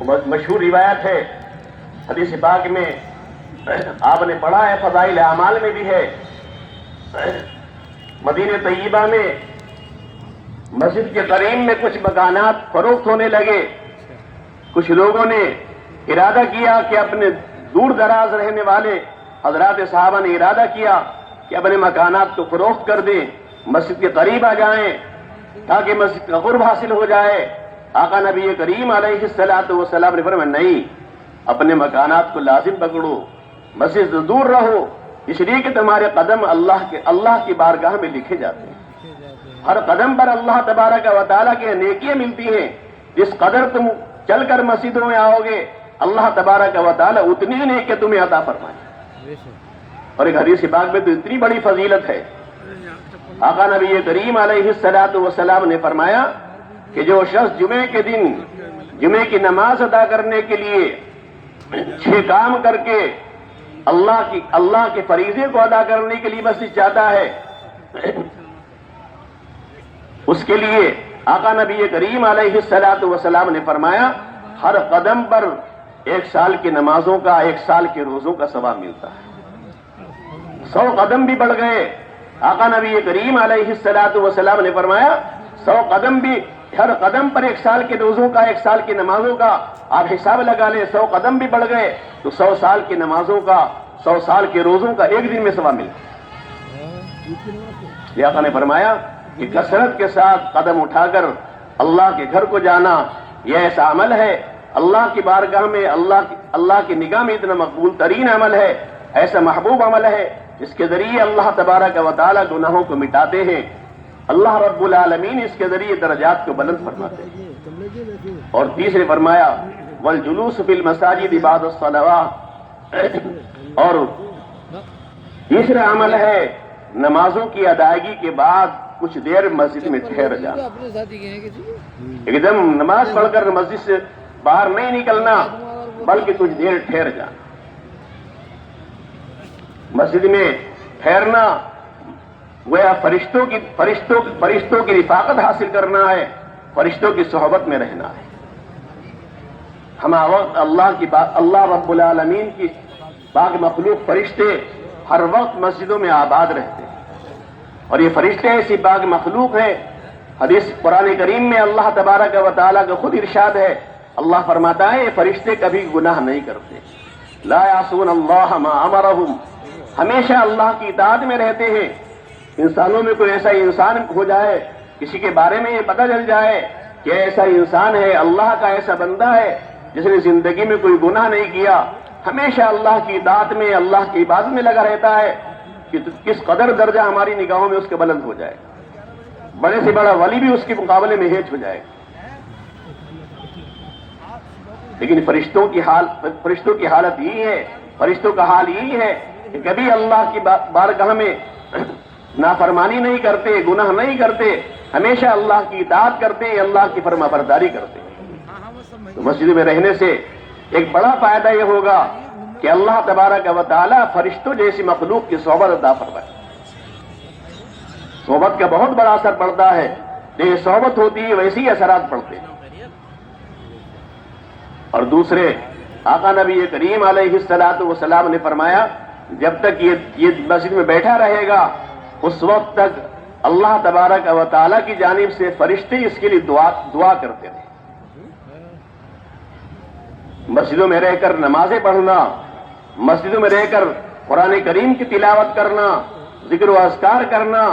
مشہور روایت ہے حدیث پاک میں آپ نے پڑھا ہے، فضائل اعمال میں بھی ہے، مدینہ طیبہ میں مسجد کے قریب میں کچھ مکانات فروخت ہونے لگے. کچھ لوگوں نے ارادہ کیا کہ اپنے دور دراز رہنے والے حضرات صحابہ نے ارادہ کیا کہ اپنے مکانات کو فروخت کر دیں، مسجد کے قریب آ جائیں تاکہ مسجد کا قرب حاصل ہو جائے. آقا نبی کریم علیہ السلام نے فرمایا نہیں، اپنے مکانات کو لازم پکڑو، مسجد سے دور رہو، اس لیے کہ تمہارے قدم اللہ کی بارگاہ میں لکھے جاتے ہیں. ہر قدم پر اللہ تبارک و تعالیٰ کی نیکیاں ملتی ہیں. جس قدر تم چل کر مسجدوں میں آؤ گے اللہ تبارک و تعالیٰ اتنی ہی نیکیاں تمہیں عطا فرمائے. اور ایک حدیث پاک میں تو اتنی بڑی فضیلت ہے، آقا نبی کریم علیہ السلام نے فرمایا کہ جو شخص جمعے کے دن جمعے کی نماز ادا کرنے کے لیے 6 کام کر کے اللہ کے فریضے کو ادا کرنے کے لیے مسجد جاتا ہے، اس کے لیے آقا نبی کریم علیہ السلام نے فرمایا ہر قدم پر 1 سال کی نمازوں کا 1 سال کے روزوں کا ثواب ملتا ہے. 100 قدم بھی بڑھ گئے، آقا نبی کریم علیہ السلام نے فرمایا 100 قدم بھی، ہر قدم پر 1 سال کے روزوں کا 1 سال کی نمازوں کا آپ حساب لگا لیں. 100 قدم بھی بڑھ گئے تو 100 سال کی نمازوں کا 100 سال کے روزوں کا 1 دن میں ثواب ملتا. یہ آقا نے فرمایا کہ کثرت کے ساتھ قدم اٹھا کر اللہ کے گھر کو جانا یہ ایسا عمل ہے، اللہ کی بارگاہ میں اللہ کی نگاہ میں اتنا مقبول ترین عمل ہے، ایسا محبوب عمل ہے جس کے ذریعے اللہ تبارک و تعالیٰ گناہوں کو مٹاتے ہیں. اللہ رب العالمین اس کے ذریعے درجات کو بلند فرماتے ہیں. اور تیسرے فرمایا والجلوس فی المساجد بعد الصلوات، اور تیسرا عمل ہے نمازوں کی ادائیگی کے بعد کچھ دیر مسجد میں ٹھہر جانا. ایک دم نماز پڑھ کر مسجد سے باہر نہیں نکلنا بلکہ کچھ دیر ٹھہر جانا. مسجد میں ٹھہرنا گویا فرشتوں کی رفاقت حاصل کرنا ہے، فرشتوں کی صحبت میں رہنا ہے. ہم وقت اللہ رب العالمین کی پاک مخلوق فرشتے ہر وقت مسجدوں میں آباد رہتے ہیں، اور یہ فرشتے ایسی پاک مخلوق ہیں. حدیث قرآن کریم میں اللہ تبارک و تعالیٰ کا خود ارشاد ہے، اللہ فرماتا ہے یہ فرشتے کبھی گناہ نہیں کرتے. لا یعصون اللہ ما امرہم، ہمیشہ اللہ کی اطاعت میں رہتے ہیں. انسانوں میں کوئی ایسا انسان ہو جائے، کسی کے بارے میں یہ پتہ چل جائے کہ ایسا انسان ہے، اللہ کا ایسا بندہ ہے جس نے زندگی میں کوئی گناہ نہیں کیا، ہمیشہ اللہ کی اطاعت میں اللہ کی عبادت میں لگا رہتا ہے، کہ کس قدر درجہ ہماری نگاہوں میں اس کے بلند ہو جائے. بڑے سے بڑا ولی بھی اس کے مقابلے میں ہیچ ہو جائے. لیکن فرشتوں کی حالت یہی ہے، فرشتوں کا حال یہی ہے کہ کبھی اللہ کی بارگاہ میں نافرمانی نہیں کرتے، گناہ نہیں کرتے، ہمیشہ اللہ کی اطاعت کرتے ہیں، اللہ کی فرما برداری کرتے ہیں. تو مسجد میں رہنے سے ایک بڑا فائدہ یہ ہوگا کہ اللہ تبارک و تعالی فرشتوں جیسی مخلوق کی صحبت عطا فرمائے. صحبت کا بہت بڑا اثر پڑتا ہے، جیسے صحبت ہوتی ہے ویسے ہی اثرات پڑتے ہیں. اور دوسرے آقا نبی کریم علیہ السلام نے فرمایا جب تک یہ مسجد میں بیٹھا رہے گا اس وقت تک اللہ تبارک و تعالیٰ کی جانب سے فرشتے اس کے لیے دعا کرتے رہے. مسجدوں میں رہ کر نمازیں پڑھنا، مسجدوں میں رہ کر قرآن کریم کی تلاوت کرنا، ذکر و اذکار کرنا،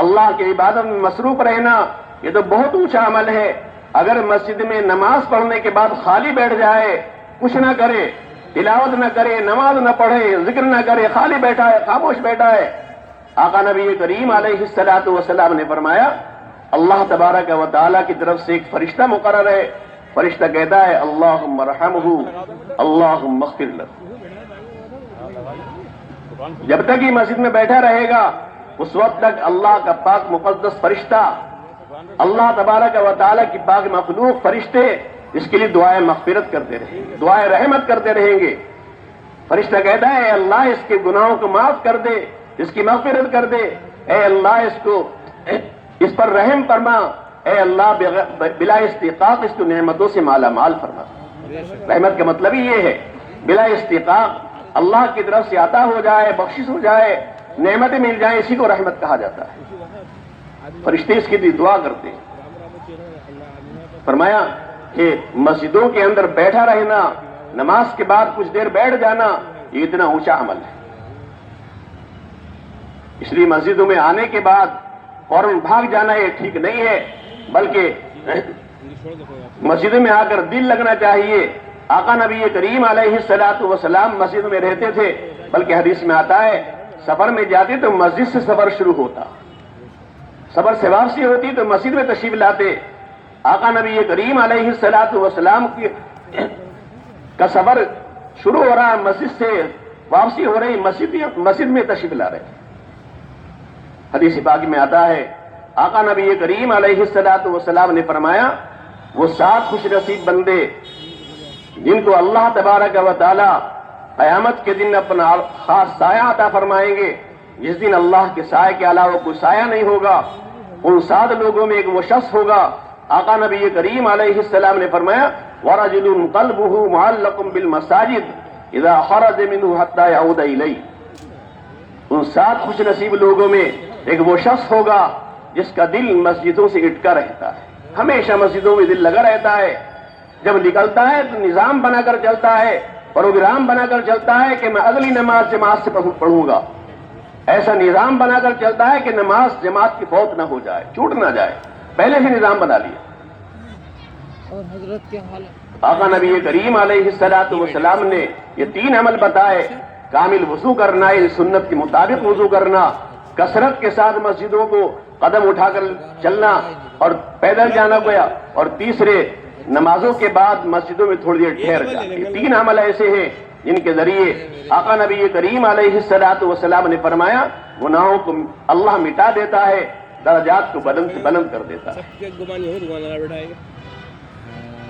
اللہ کی عبادت میں مصروف رہنا، یہ تو بہت اونچا عمل ہے. اگر مسجد میں نماز پڑھنے کے بعد خالی بیٹھ جائے، کچھ نہ کرے، تلاوت نہ کرے، نماز نہ پڑھے، ذکر نہ کرے، خالی بیٹھا ہے، خاموش بیٹھا ہے، آقا نبی کریم علیہ السلام نے فرمایا اللہ تبارک و تعالیٰ کی طرف سے ایک فرشتہ مقرر ہے، فرشتہ کہتا ہے اللہم ارحمہ اللہم اغفر لہ. جب تک یہ مسجد میں بیٹھا رہے گا اس وقت تک اللہ کا پاک مقدس فرشتہ، اللہ تبارک و تعالیٰ کی پاک مخلوق فرشتے اس کے لیے دعائیں مغفرت کرتے رہیں گے، دعائیں رحمت کرتے رہیں گے. فرشتہ کہتا ہے اے اللہ اس کے گناہوں کو معاف کر دے، اس کی مغفرت کر دے، اے اللہ اس پر رحم فرما، اے اللہ بلا استحقاق اس کو نعمتوں سے مالا مال فرما. رحمت کا مطلب ہی یہ ہے بلا استحقاق اللہ کی طرف سے عطا ہو جائے، بخشش ہو جائے، نعمتیں مل جائیں، اسی کو رحمت کہا جاتا ہے۔ فرشتے اس کی دعا کرتے ہیں۔ فرمایا کہ مسجدوں کے اندر بیٹھا رہنا، نماز کے بعد کچھ دیر بیٹھ جانا، یہ اتنا اونچا عمل ہے۔ اس لیے مسجدوں میں آنے کے بعد فوراً بھاگ جانا یہ ٹھیک نہیں ہے، بلکہ مسجد میں آ کر دل لگنا چاہیے۔ آقا نبی کریم علیہ الصلوۃ والسلام مسجد میں رہتے تھے، بلکہ حدیث میں آتا ہے سفر میں جاتے تو مسجد سے سفر شروع ہوتا، سفر سے واپسی ہوتی تو مسجد میں تشریف لاتے۔ آقا نبی کریم علیہ الصلوۃ والسلام کا سفر شروع ہو رہا ہے، مسجد سے واپسی ہو رہی، مسجد میں تشریف لا رہے۔ حدیث پاک میں آتا ہے آقا نبی کریم علیہ الصلوۃ والسلام نے فرمایا وہ 7 خوش نصیب بندے جن کو اللہ تبارک و تعالی قیامت کے دن اپنا خاص سایہ عطا فرمائیں گے، جس دن اللہ کے سائے کے علاوہ کوئی سایہ نہیں ہوگا، ان 7 لوگوں میں ایک وہ شخص ہوگا۔ آقا نبی کریم علیہ السلام نے فرمایا وَرَجُلٌ قَلْبُهُ مُعَلَّقٌ بِالْمَسَاجِدِ إِذَا خَرَجَ مِنْهُ حَتَّى يَعُودَ إِلَيْهِ۔ ان 7 خوش نصیب لوگوں میں ایک وہ شخص ہوگا جس کا دل مسجدوں سے اٹکا رہتا ہے، ہمیشہ مسجدوں میں دل لگا رہتا ہے، جب نکلتا ہے تو نظام بنا کر چلتا ہے، پروگرام بنا کر چلتا ہے کہ میں اگلی نماز جماعت سے پڑھوں گا، ایسا نظام بنا کر چلتا ہے کہ نماز جماعت کی فوت نہ ہو جائے، چھوٹ نہ جائے، پہلے سے نظام بنا لیا۔ اور حضرت کے حالت آقا نبی کریم علیہ الصلوۃ والسلام نے یہ 3 عمل بتائے، کامل وضو کرنا، سنت کے مطابق وضو کرنا، کثرت کے ساتھ مسجدوں کو قدم اٹھا کر چلنا اور پیدل جانا گویا، اور تیسرے نمازوں کے بعد مسجدوں میں تھوڑی دیر ٹھہر جانا۔ یہ 3 عمل ایسے ہیں جن کے ذریعے آقا نبی کریم علیہ الصلوۃ والسلام نے فرمایا گناہوں کو اللہ مٹا دیتا ہے، درجات کو بلند سے بلند کر دیتا ہے۔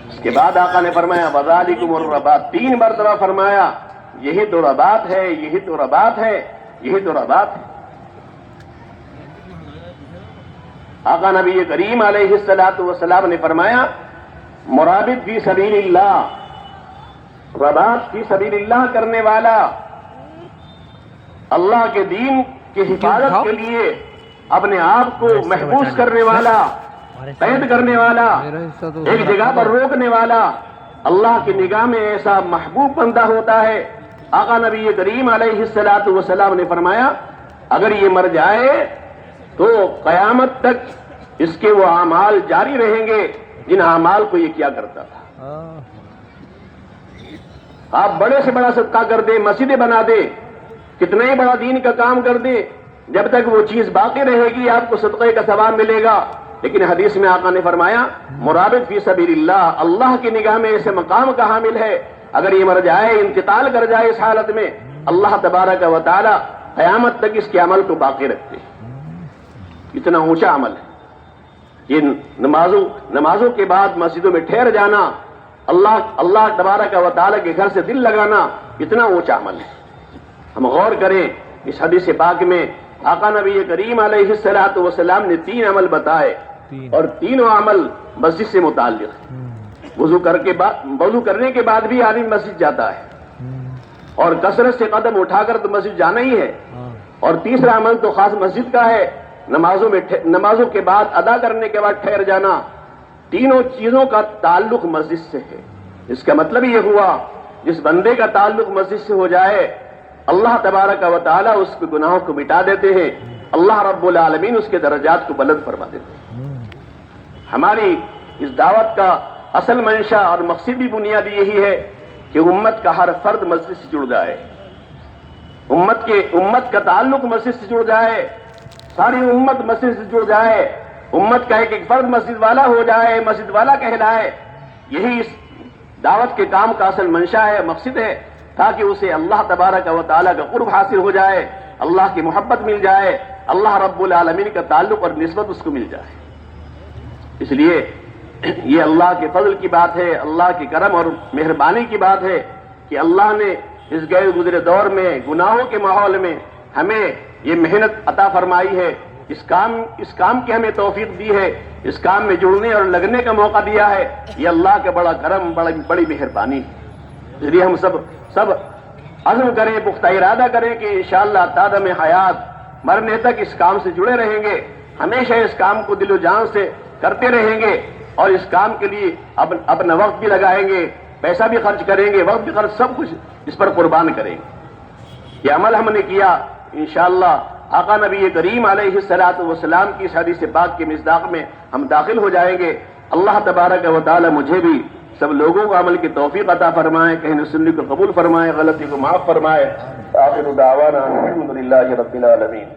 اس کے بعد آقا نے فرمایا وَذَلِكُمُ الرَّبَاطُ، 3 مرتبہ فرمایا یہی تو رباط ہے، یہی تو رباط ہے، یہی تو رباط ہے۔ آقا نبی کریم علیہ الصلوۃ والسلام نے فرمایا مرابط فی سبیل اللہ، رباط فی سبیل اللہ کرنے والا، اللہ کے دین کی حفاظت کے لیے اپنے آپ کو محفوظ کرنے والا، قید کرنے والا، ایک جگہ پر روکنے والا، اللہ کی نگاہ میں ایسا محبوب بندہ ہوتا ہے۔ آقا نبی کریم علیہ الصلوۃ والسلام نے فرمایا اگر یہ مر جائے تو قیامت تک اس کے وہ اعمال جاری رہیں گے جن اعمال کو یہ کیا کرتا تھا۔ آپ بڑے سے بڑا صدقہ کر دیں، مسجدیں بنا دیں، کتنا ہی بڑا دین کا کام کر دیں، جب تک وہ چیز باقی رہے گی آپ کو صدقے کا ثواب ملے گا۔ لیکن حدیث میں آقا نے فرمایا مرابط فی سبیل اللہ، اللہ کی نگاہ میں ایسے مقام کا حامل ہے، اگر یہ مر جائے، انتقال کر جائے اس حالت میں، اللہ تبارک و تعالی قیامت تک اس کے عمل کو باقی رکھتے ہیں۔ اتنا اونچا عمل ہے یہ نمازوں کے بعد مسجدوں میں ٹھہر جانا، اللہ تبارک و تعالی کے گھر سے دل لگانا، اتنا اونچا عمل ہے۔ ہم غور کریں اس حدیث پاک میں آقا نبی کریم علیہ الصلوۃ والسلام نے 3 عمل بتائے اور تینوں عمل مسجد سے متعلق ہیں۔ وضو کرنے کے بعد بھی آدمی مسجد جاتا ہے، اور کثرت سے قدم اٹھا کر تو مسجد جانا ہی ہے، اور تیسرا عمل تو خاص مسجد کا ہے، نمازوں کے بعد ادا کرنے کے بعد ٹھہر جانا۔ تینوں چیزوں کا تعلق مسجد سے ہے۔ اس کا مطلب یہ ہوا جس بندے کا تعلق مسجد سے ہو جائے اللہ تبارک و تعالی اس کے گناہوں کو مٹا دیتے ہیں، اللہ رب العالمین اس کے درجات کو بلند فرما دیتے ہیں۔ ہماری اس دعوت کا اصل منشا اور مقصد بھی بنیادی یہی ہے کہ امت کا ہر فرد مسجد سے جڑ جائے، امت کا تعلق مسجد سے جڑ جائے، ساری امت مسجد سے جڑ جائے، امت کا ایک ایک فرد مسجد والا ہو جائے، مسجد والا کہلائے۔ یہی اس دعوت کے کام کا اصل منشا ہے، مقصد ہے، تاکہ اسے اللہ تبارک و تعالیٰ کا قرب حاصل ہو جائے، اللہ کی محبت مل جائے، اللہ رب العالمین کا تعلق اور نسبت اس کو مل جائے۔ اس لیے یہ اللہ کے فضل کی بات ہے، اللہ کے کرم اور مہربانی کی بات ہے کہ اللہ نے اس گئے گزرے دور میں گناہوں کے ماحول میں ہمیں یہ محنت عطا فرمائی ہے اس کام کی ہمیں توفیق دی ہے، اس کام میں جڑنے اور لگنے کا موقع دیا ہے، یہ اللہ کا بڑا کرم، بڑی مہربانی ہے۔ اس لیے ہم سب عزم کریں، پختہ ارادہ کریں کہ انشاءاللہ تادم حیات مرنے تک اس کام سے جڑے رہیں گے، ہمیشہ اس کام کو دل و جان سے کرتے رہیں گے، اور اس کام کے لیے اپنا وقت بھی لگائیں گے، پیسہ بھی خرچ کریں گے، وقت بھی خرچ، سب کچھ اس پر قربان کریں گے۔ یہ عمل ہم نے کیا، انشاءاللہ آقا نبی کریم علیہ الصلوۃ والسلام کی اس حدیث پاک کے مصداق میں ہم داخل ہو جائیں گے۔ اللہ تبارک و تعالی مجھے بھی سب لوگوں کو عمل کی توفیق عطا فرمائے، کہنے سننے کو قبول فرمائے، غلطی کو معاف فرمائے۔ آخر دعوانا الحمدللہ رب العالمین۔